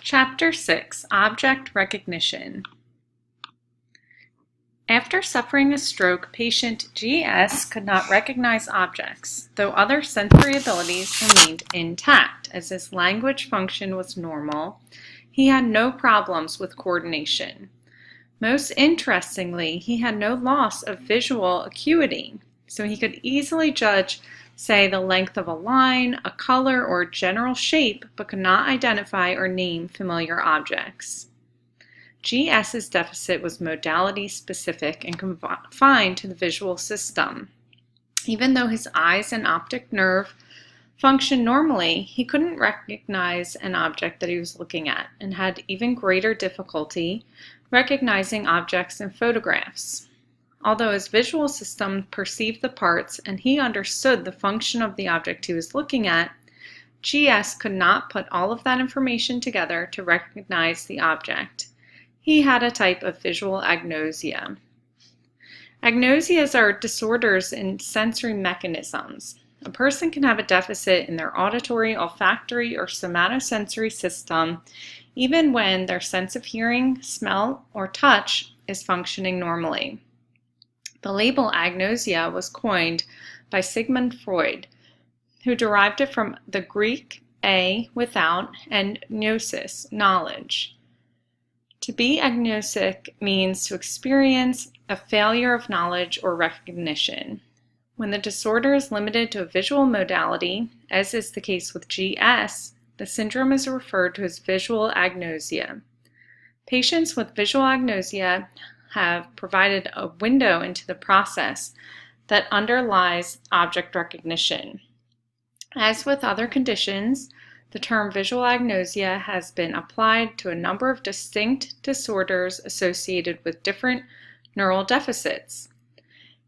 Chapter 6, Object Recognition. After suffering a stroke, patient G.S. could not recognize objects, though other sensory abilities remained intact, as his language function was normal. He had no problems with coordination. Most interestingly, he had no loss of visual acuity, so he could easily judge, say, the length of a line, a color, or a general shape, but could not identify or name familiar objects. G.S.'s deficit was modality-specific and confined to the visual system. Even though his eyes and optic nerve functioned normally, he couldn't recognize an object that he was looking at and had even greater difficulty recognizing objects in photographs. Although his visual system perceived the parts and he understood the function of the object he was looking at, G.S. could not put all of that information together to recognize the object. He had a type of visual agnosia. Agnosias are disorders in sensory mechanisms. A person can have a deficit in their auditory, olfactory, or somatosensory system even when their sense of hearing, smell, or touch is functioning normally. The label agnosia was coined by Sigmund Freud, who derived it from the Greek a, without, and gnosis, knowledge. To be agnosic means to experience a failure of knowledge or recognition. When the disorder is limited to a visual modality, as is the case with GS, the syndrome is referred to as visual agnosia. Patients with visual agnosia have provided a window into the process that underlies object recognition. As with other conditions, the term visual agnosia has been applied to a number of distinct disorders associated with different neural deficits.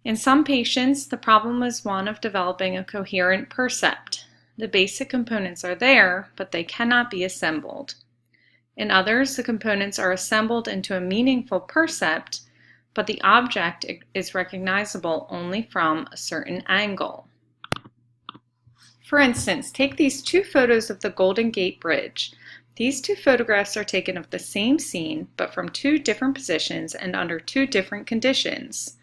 In some patients, the problem is one of developing a coherent percept. The basic components are there, but they cannot be assembled. In others, the components are assembled into a meaningful percept, but the object is recognizable only from a certain angle. For instance, take these two photos of the Golden Gate Bridge. These two photographs are taken of the same scene, but from two different positions and under two different conditions.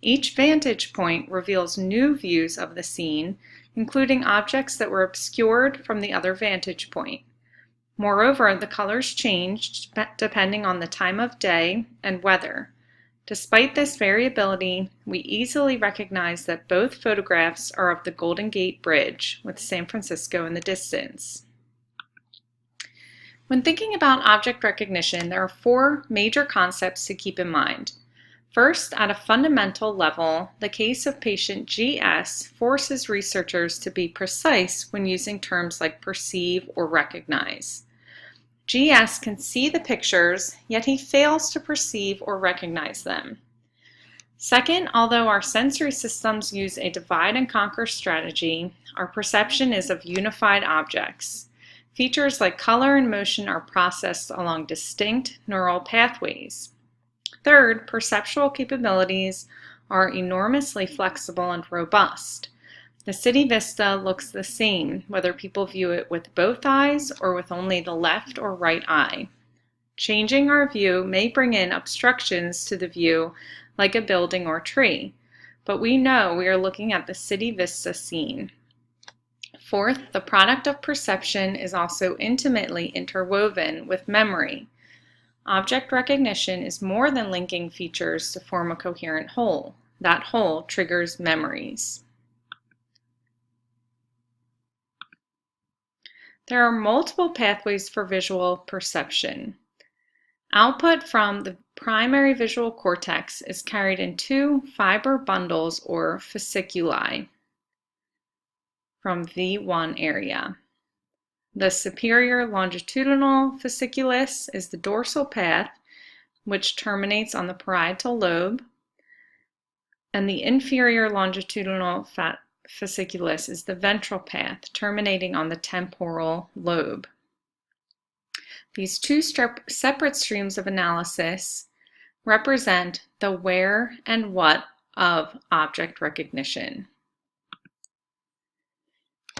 Each vantage point reveals new views of the scene, including objects that were obscured from the other vantage point. Moreover, the colors changed depending on the time of day and weather. Despite this variability, we easily recognize that both photographs are of the Golden Gate Bridge, with San Francisco in the distance. When thinking about object recognition, there are four major concepts to keep in mind. First, at a fundamental level, the case of patient GS forces researchers to be precise when using terms like perceive or recognize. GS can see the pictures, yet he fails to perceive or recognize them. Second, although our sensory systems use a divide and conquer strategy, our perception is of unified objects. Features like color and motion are processed along distinct neural pathways. Third, perceptual capabilities are enormously flexible and robust. The city vista looks the same whether people view it with both eyes or with only the left or right eye. Changing our view may bring in obstructions to the view like a building or tree, but we know we are looking at the city vista scene. Fourth, the product of perception is also intimately interwoven with memory. Object recognition is more than linking features to form a coherent whole. That whole triggers memories. There are multiple pathways for visual perception. Output from the primary visual cortex is carried in two fiber bundles or fasciculi from V1 area. The superior longitudinal fasciculus is the dorsal path, which terminates on the parietal lobe, and the inferior longitudinal fasciculus is the ventral path, terminating on the temporal lobe. These two separate streams of analysis represent the where and what of object recognition.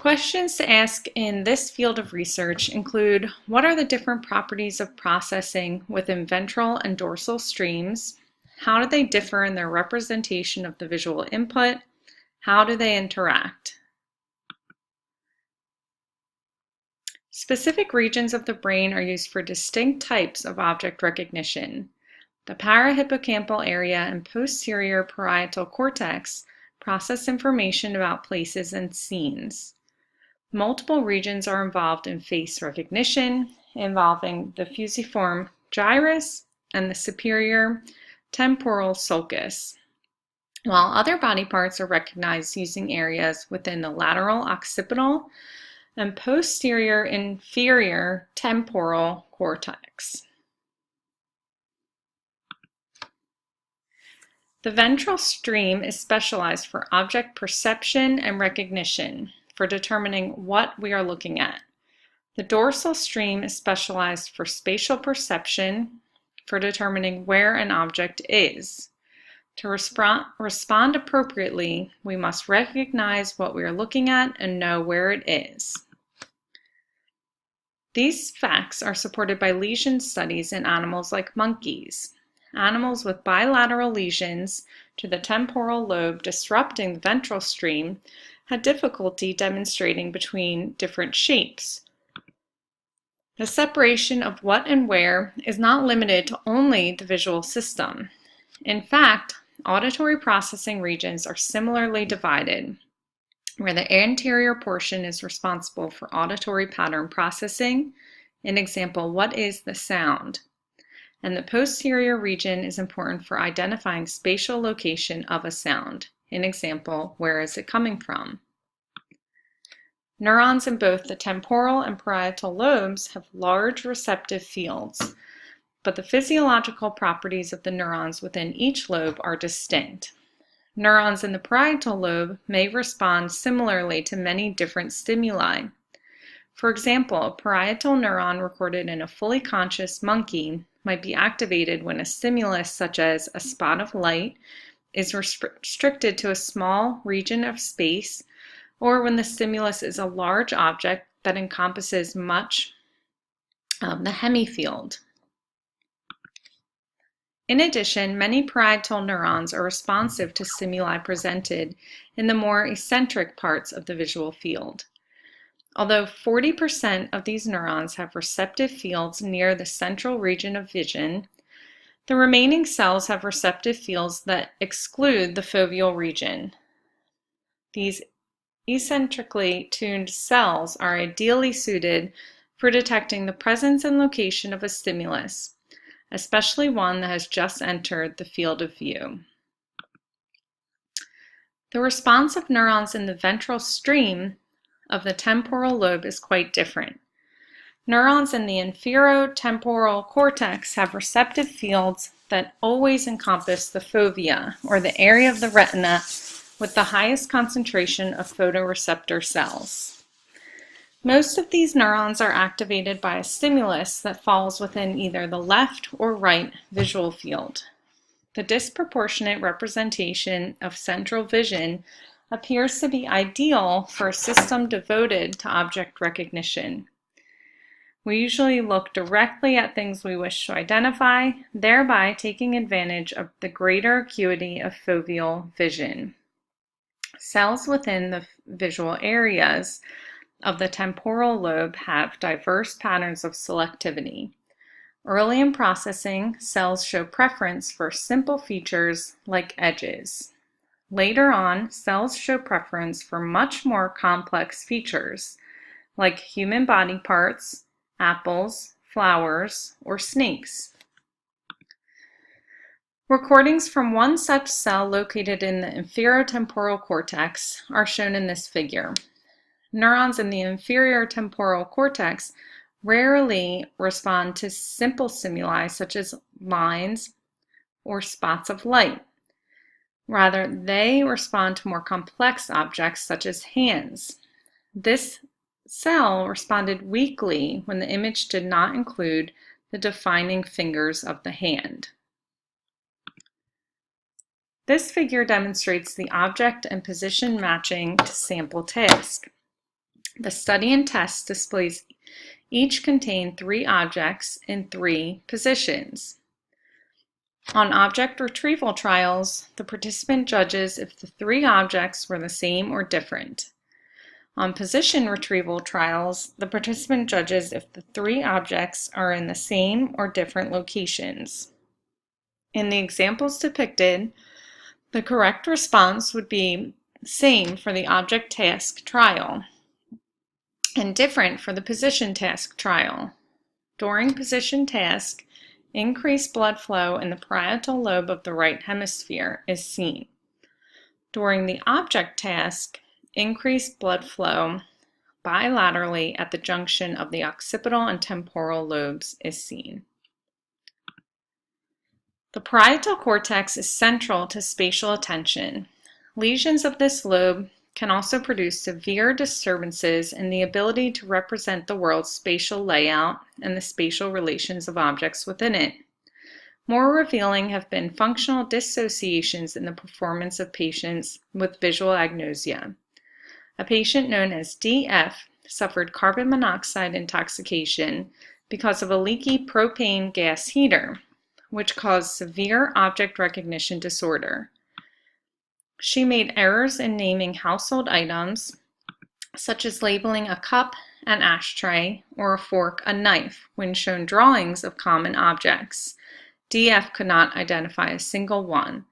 Questions to ask in this field of research include, what are the different properties of processing within ventral and dorsal streams? How do they differ in their representation of the visual input? How do they interact? Specific regions of the brain are used for distinct types of object recognition. The parahippocampal area and posterior parietal cortex process information about places and scenes. Multiple regions are involved in face recognition, involving the fusiform gyrus and the superior temporal sulcus, while other body parts are recognized using areas within the lateral occipital and posterior inferior temporal cortex. The ventral stream is specialized for object perception and recognition, for determining what we are looking at. The dorsal stream is specialized for spatial perception, for determining where an object is. To respond appropriately, we must recognize what we are looking at and know where it is. These facts are supported by lesion studies in animals like monkeys. Animals with bilateral lesions to the temporal lobe disrupting the ventral stream had difficulty demonstrating between different shapes. The separation of what and where is not limited to only the visual system. In fact, auditory processing regions are similarly divided, where the anterior portion is responsible for auditory pattern processing, an example, what is the sound? And the posterior region is important for identifying spatial location of a sound, an example, where is it coming from? Neurons in both the temporal and parietal lobes have large receptive fields, but the physiological properties of the neurons within each lobe are distinct. Neurons in the parietal lobe may respond similarly to many different stimuli. For example, a parietal neuron recorded in a fully conscious monkey might be activated when a stimulus such as a spot of light is restricted to a small region of space, or when the stimulus is a large object that encompasses much of the hemifield. In addition, many parietal neurons are responsive to stimuli presented in the more eccentric parts of the visual field. Although 40% of these neurons have receptive fields near the central region of vision, the remaining cells have receptive fields that exclude the foveal region. These eccentrically tuned cells are ideally suited for detecting the presence and location of a stimulus, especially one that has just entered the field of view. The response of neurons in the ventral stream of the temporal lobe is quite different. Neurons in the inferotemporal cortex have receptive fields that always encompass the fovea, or the area of the retina with the highest concentration of photoreceptor cells. Most of these neurons are activated by a stimulus that falls within either the left or right visual field. The disproportionate representation of central vision appears to be ideal for a system devoted to object recognition. We usually look directly at things we wish to identify, thereby taking advantage of the greater acuity of foveal vision. Cells within the visual areas of the temporal lobe have diverse patterns of selectivity. Early in processing, cells show preference for simple features like edges. Later on, cells show preference for much more complex features, like human body parts, apples, flowers, or snakes. Recordings from one such cell located in the inferotemporal cortex are shown in this figure. Neurons in the inferior temporal cortex rarely respond to simple stimuli such as lines or spots of light. Rather, they respond to more complex objects such as hands. This cell responded weakly when the image did not include the defining fingers of the hand. This figure demonstrates the object and position matching to sample task. The study and test displays each contain 3 objects in 3 positions. On object retrieval trials, the participant judges if the 3 objects were the same or different. On position retrieval trials, the participant judges if the 3 objects are in the same or different locations. In the examples depicted, the correct response would be same for the object task trial and different for the position task trial. During position task, increased blood flow in the parietal lobe of the right hemisphere is seen. During the object task, increased blood flow bilaterally at the junction of the occipital and temporal lobes is seen. The parietal cortex is central to spatial attention. Lesions of this lobe can also produce severe disturbances in the ability to represent the world's spatial layout and the spatial relations of objects within it. More revealing have been functional dissociations in the performance of patients with visual agnosia. A patient known as DF suffered carbon monoxide intoxication because of a leaky propane gas heater, which caused severe object recognition disorder. She made errors in naming household items, such as labeling a cup an ashtray or a fork a knife when shown drawings of common objects. DF could not identify a single one,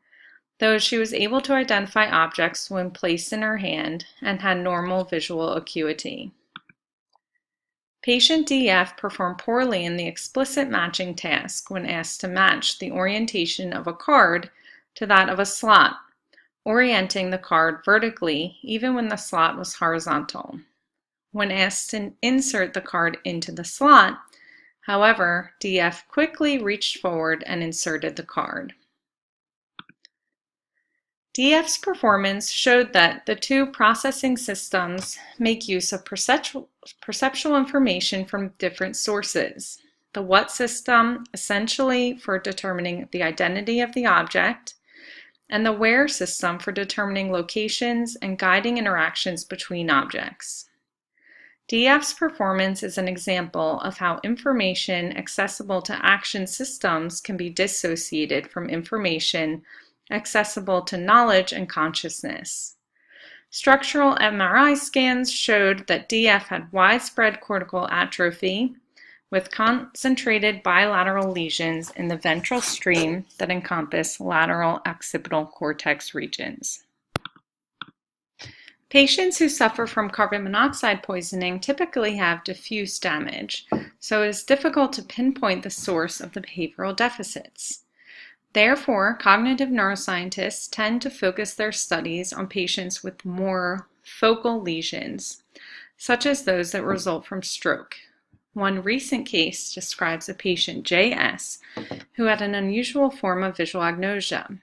though she was able to identify objects when placed in her hand and had normal visual acuity. Patient DF performed poorly in the explicit matching task when asked to match the orientation of a card to that of a slot, orienting the card vertically even when the slot was horizontal. When asked to insert the card into the slot, however, DF quickly reached forward and inserted the card. DF's performance showed that the 2 processing systems make use of perceptual information from different sources. The what system, essentially for determining the identity of the object, and the where system for determining locations and guiding interactions between objects. DF's performance is an example of how information accessible to action systems can be dissociated from information accessible to knowledge and consciousness. Structural MRI scans showed that DF had widespread cortical atrophy with concentrated bilateral lesions in the ventral stream that encompass lateral occipital cortex regions. Patients who suffer from carbon monoxide poisoning typically have diffuse damage, so it is difficult to pinpoint the source of the behavioral deficits. Therefore, cognitive neuroscientists tend to focus their studies on patients with more focal lesions, such as those that result from stroke. One recent case describes a patient, JS, who had an unusual form of visual agnosia.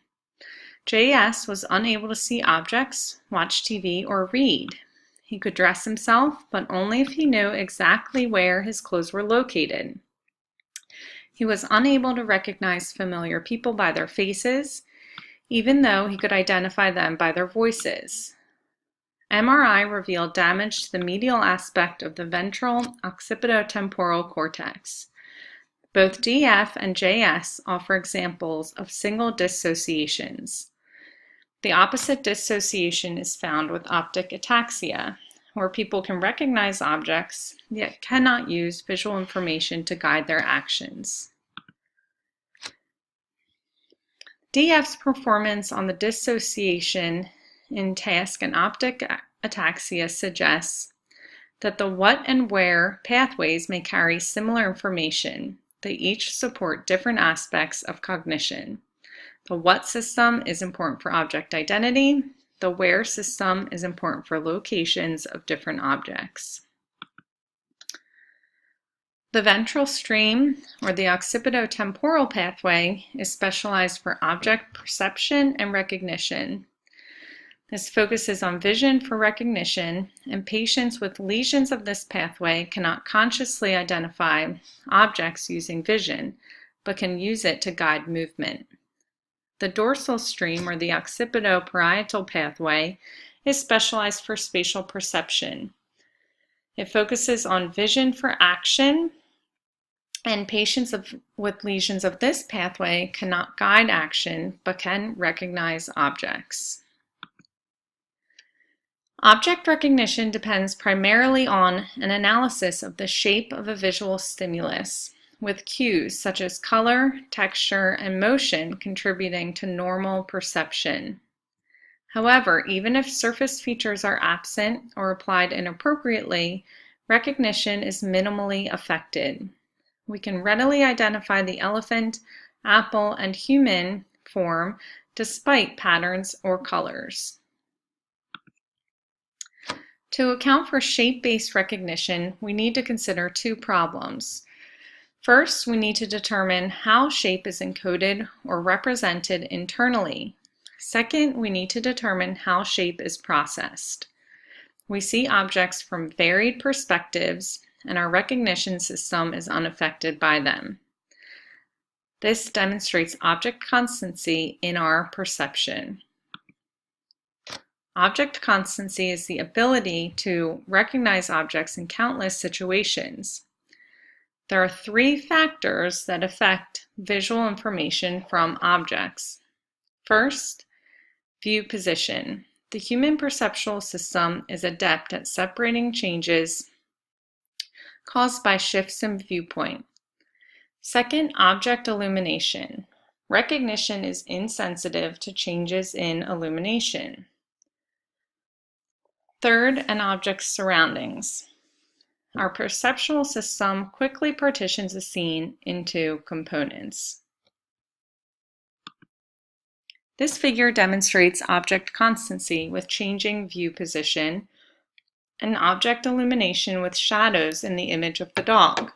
JS was unable to see objects, watch TV, or read. He could dress himself, but only if he knew exactly where his clothes were located. He was unable to recognize familiar people by their faces, even though he could identify them by their voices. MRI revealed damage to the medial aspect of the ventral occipitotemporal cortex. Both DF and JS offer examples of single dissociations. The opposite dissociation is found with optic ataxia, where people can recognize objects yet cannot use visual information to guide their actions. DF's performance on the dissociation in task and optic ataxia suggests that the what and where pathways may carry similar information. They each support different aspects of cognition. The what system is important for object identity. The where system is important for locations of different objects. The ventral stream, or the occipitotemporal pathway, is specialized for object perception and recognition. This focuses on vision for recognition, and patients with lesions of this pathway cannot consciously identify objects using vision, but can use it to guide movement. The dorsal stream, or the occipitoparietal pathway, is specialized for spatial perception. It focuses on vision for action, and patients with lesions of this pathway cannot guide action but can recognize objects. Object recognition depends primarily on an analysis of the shape of a visual stimulus, with cues such as color, texture, and motion contributing to normal perception. However, even if surface features are absent or applied inappropriately, recognition is minimally affected. We can readily identify the elephant, apple, and human form despite patterns or colors. To account for shape-based recognition, we need to consider two problems. First, we need to determine how shape is encoded or represented internally. Second, we need to determine how shape is processed. We see objects from varied perspectives, and our recognition system is unaffected by them. This demonstrates object constancy in our perception. Object constancy is the ability to recognize objects in countless situations. There are three factors that affect visual information from objects. First, view position. The human perceptual system is adept at separating changes caused by shifts in viewpoint. Second, object illumination. Recognition is insensitive to changes in illumination. Third, an object's surroundings. Our perceptual system quickly partitions a scene into components. This figure demonstrates object constancy with changing view position and object illumination with shadows in the image of the dog.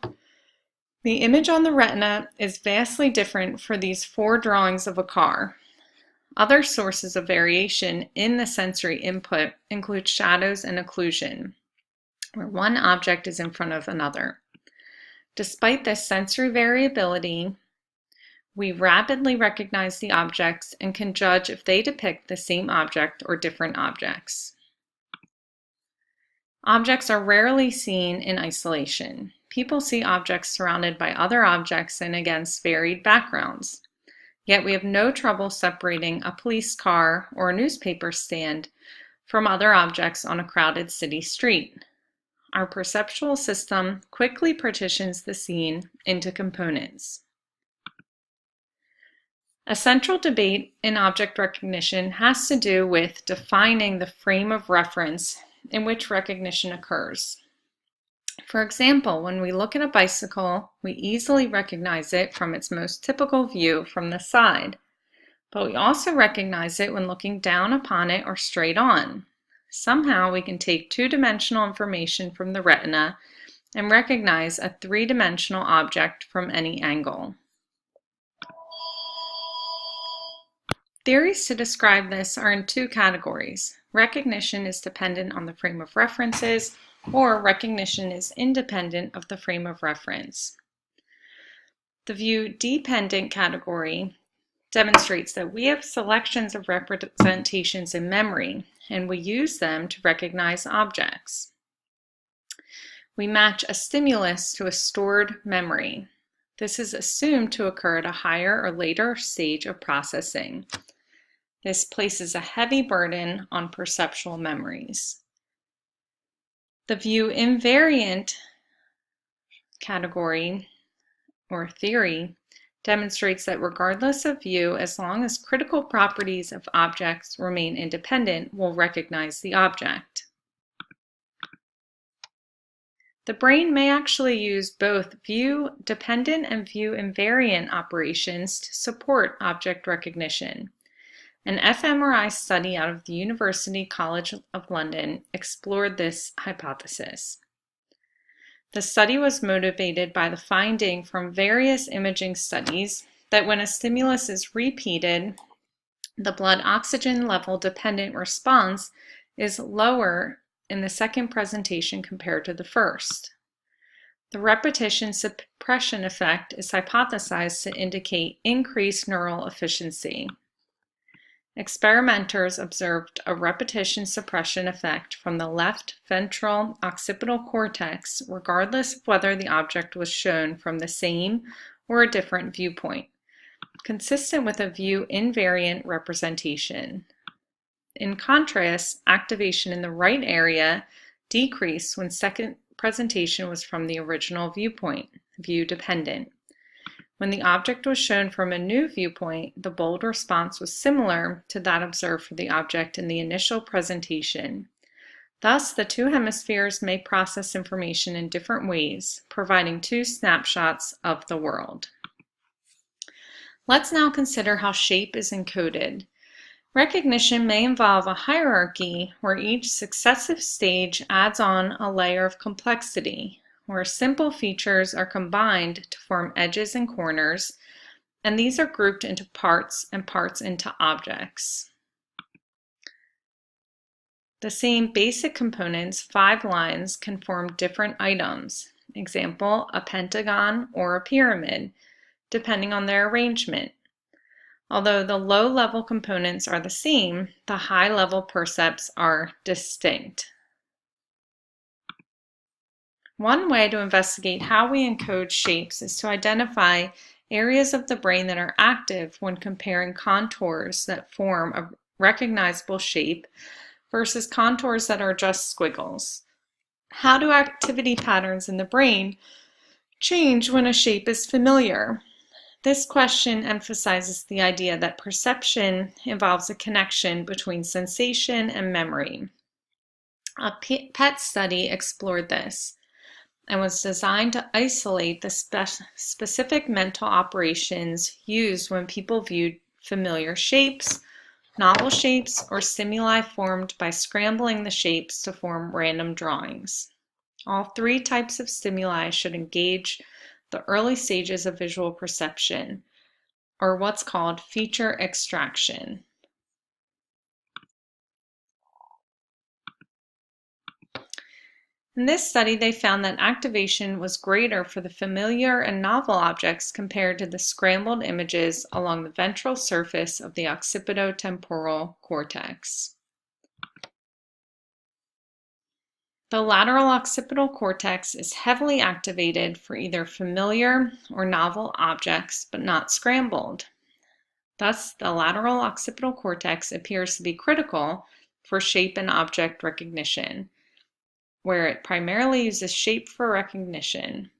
The image on the retina is vastly different for these four drawings of a car. Other sources of variation in the sensory input include shadows and occlusion, where one object is in front of another. Despite this sensory variability, we rapidly recognize the objects and can judge if they depict the same object or different objects. Objects are rarely seen in isolation. People see objects surrounded by other objects and against varied backgrounds. Yet we have no trouble separating a police car or a newspaper stand from other objects on a crowded city street. Our perceptual system quickly partitions the scene into components. A central debate in object recognition has to do with defining the frame of reference in which recognition occurs. For example, when we look at a bicycle, we easily recognize it from its most typical view from the side, but we also recognize it when looking down upon it or straight on. Somehow we can take two-dimensional information from the retina and recognize a three-dimensional object from any angle. Theories to describe this are in two categories. Recognition is dependent on the frame of references, or recognition is independent of the frame of reference. The view-dependent category demonstrates that we have selections of representations in memory, and we use them to recognize objects. We match a stimulus to a stored memory. This is assumed to occur at a higher or later stage of processing. This places a heavy burden on perceptual memories. The view invariant category or theory demonstrates that regardless of view, as long as critical properties of objects remain independent, we'll recognize the object. The brain may actually use both view-dependent and view-invariant operations to support object recognition. An fMRI study out of the University College of London explored this hypothesis. The study was motivated by the finding from various imaging studies that when a stimulus is repeated, the blood oxygen level dependent response is lower in the second presentation compared to the first. The repetition suppression effect is hypothesized to indicate increased neural efficiency. Experimenters observed a repetition suppression effect from the left ventral occipital cortex, regardless of whether the object was shown from the same or a different viewpoint, consistent with a view invariant representation. In contrast, activation in the right area decreased when second presentation was from the original viewpoint, view dependent. When the object was shown from a new viewpoint, the bold response was similar to that observed for the object in the initial presentation. Thus, the two hemispheres may process information in different ways, providing two snapshots of the world. Let's now consider how shape is encoded. Recognition may involve a hierarchy where each successive stage adds on a layer of complexity, where simple features are combined to form edges and corners, and these are grouped into parts and parts into objects. The same basic components, 5 lines, can form different items. Example, a pentagon or a pyramid, depending on their arrangement. Although the low-level components are the same, the high-level percepts are distinct. One way to investigate how we encode shapes is to identify areas of the brain that are active when comparing contours that form a recognizable shape versus contours that are just squiggles. How do activity patterns in the brain change when a shape is familiar? This question emphasizes the idea that perception involves a connection between sensation and memory. A PET study explored this and was designed to isolate the specific mental operations used when people viewed familiar shapes, novel shapes, or stimuli formed by scrambling the shapes to form random drawings. All 3 types of stimuli should engage the early stages of visual perception, or what's called feature extraction. In this study, they found that activation was greater for the familiar and novel objects compared to the scrambled images along the ventral surface of the occipitotemporal cortex. The lateral occipital cortex is heavily activated for either familiar or novel objects, but not scrambled. Thus, the lateral occipital cortex appears to be critical for shape and object recognition, where it primarily uses shape for recognition.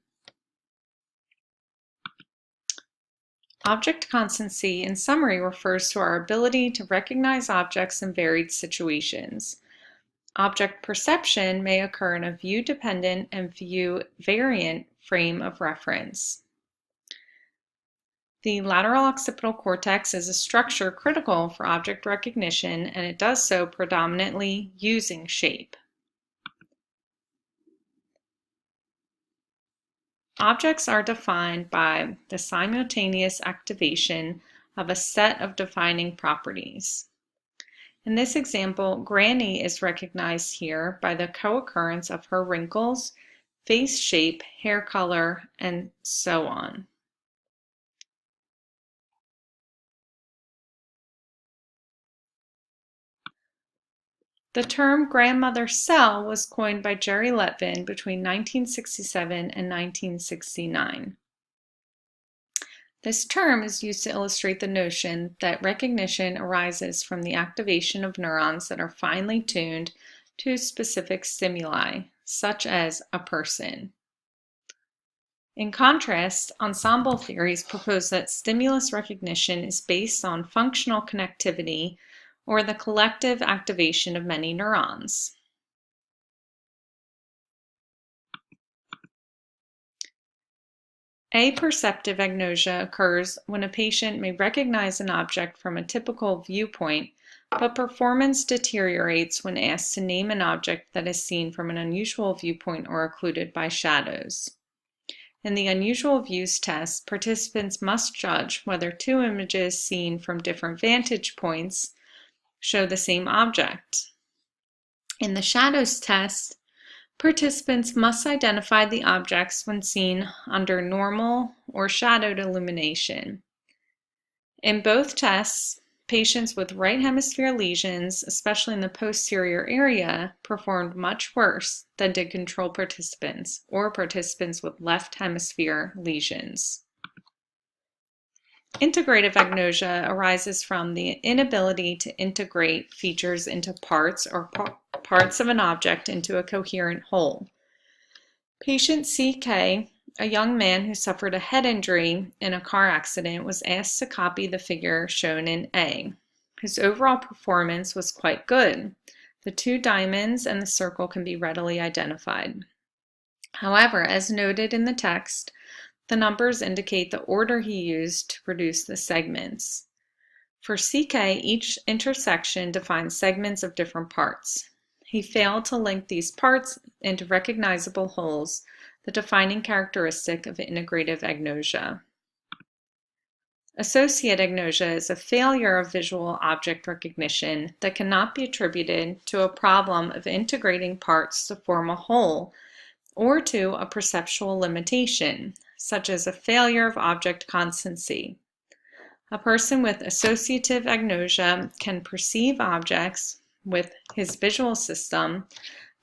Object constancy, in summary, refers to our ability to recognize objects in varied situations. Object perception may occur in a view-dependent and view-variant frame of reference. The lateral occipital cortex is a structure critical for object recognition, and it does so predominantly using shape. Objects are defined by the simultaneous activation of a set of defining properties. In this example, Granny is recognized here by the co-occurrence of her wrinkles, face shape, hair color, and so on. The term grandmother cell was coined by Jerry Lettvin between 1967 and 1969. This term is used to illustrate the notion that recognition arises from the activation of neurons that are finely tuned to specific stimuli, such as a person. In contrast, ensemble theories propose that stimulus recognition is based on functional connectivity or the collective activation of many neurons. Aperceptive agnosia occurs when a patient may recognize an object from a typical viewpoint, but performance deteriorates when asked to name an object that is seen from an unusual viewpoint or occluded by shadows. In the unusual views test, participants must judge whether 2 images seen from different vantage points show the same object. In the shadows test, participants must identify the objects when seen under normal or shadowed illumination. In both tests, patients with right hemisphere lesions, especially in the posterior area, performed much worse than did control participants or participants with left hemisphere lesions. Integrative agnosia arises from the inability to integrate features into parts or parts of an object into a coherent whole. Patient CK, a young man who suffered a head injury in a car accident, was asked to copy the figure shown in A. His overall performance was quite good. The two diamonds and the circle can be readily identified. However, as noted in the text, the numbers indicate the order he used to produce the segments. For CK, each intersection defines segments of different parts. He failed to link these parts into recognizable wholes, the defining characteristic of integrative agnosia. Associate agnosia is a failure of visual object recognition that cannot be attributed to a problem of integrating parts to form a whole or to a perceptual limitation, such as a failure of object constancy. A person with associative agnosia can perceive objects with his visual system,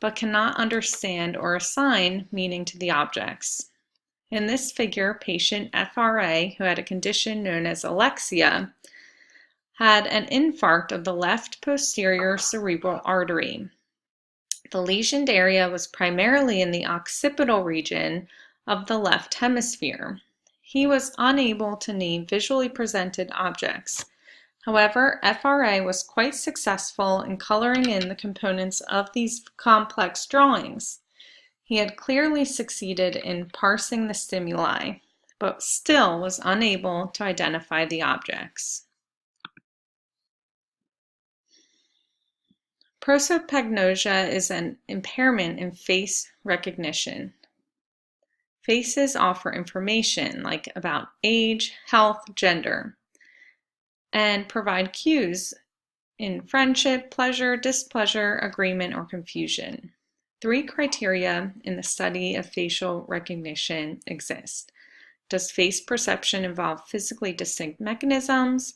but cannot understand or assign meaning to the objects. In this figure, patient FRA, who had a condition known as alexia, had an infarct of the left posterior cerebral artery. The lesioned area was primarily in the occipital region of the left hemisphere. He was unable to name visually presented objects. However, FRA was quite successful in coloring in the components of these complex drawings. He had clearly succeeded in parsing the stimuli, but still was unable to identify the objects. Prosopagnosia is an impairment in face recognition. Faces offer information like about age, health, gender, and provide cues in friendship, pleasure, displeasure, agreement, or confusion. 3 criteria in the study of facial recognition exist. Does face perception involve physically distinct mechanisms?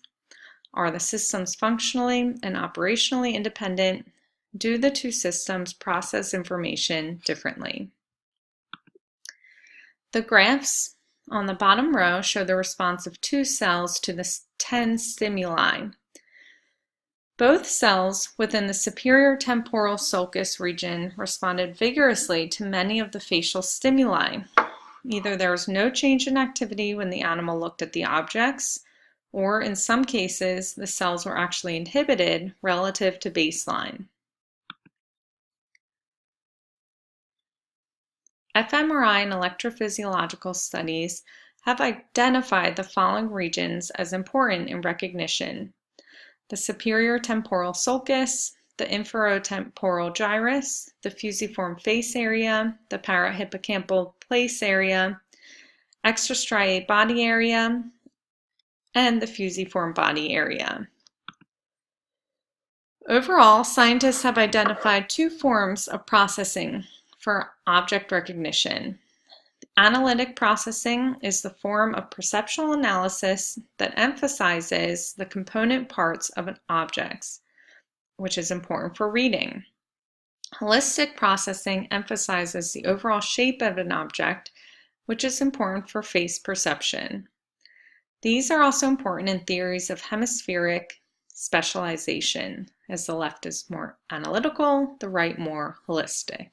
Are the systems functionally and operationally independent? Do the two systems process information differently? The graphs on the bottom row show the response of 2 cells to the 10 stimuli. Both cells within the superior temporal sulcus region responded vigorously to many of the facial stimuli. Either there was no change in activity when the animal looked at the objects, or in some cases, the cells were actually inhibited relative to baseline. fMRI and electrophysiological studies have identified the following regions as important in recognition: the superior temporal sulcus, the inferotemporal gyrus, the fusiform face area, the parahippocampal place area, extrastriate body area, and the fusiform body area. Overall, scientists have identified 2 forms of processing for object recognition. Analytic processing is the form of perceptual analysis that emphasizes the component parts of an object, which is important for reading. Holistic processing emphasizes the overall shape of an object, which is important for face perception. These are also important in theories of hemispheric specialization, as the left is more analytical, the right more holistic.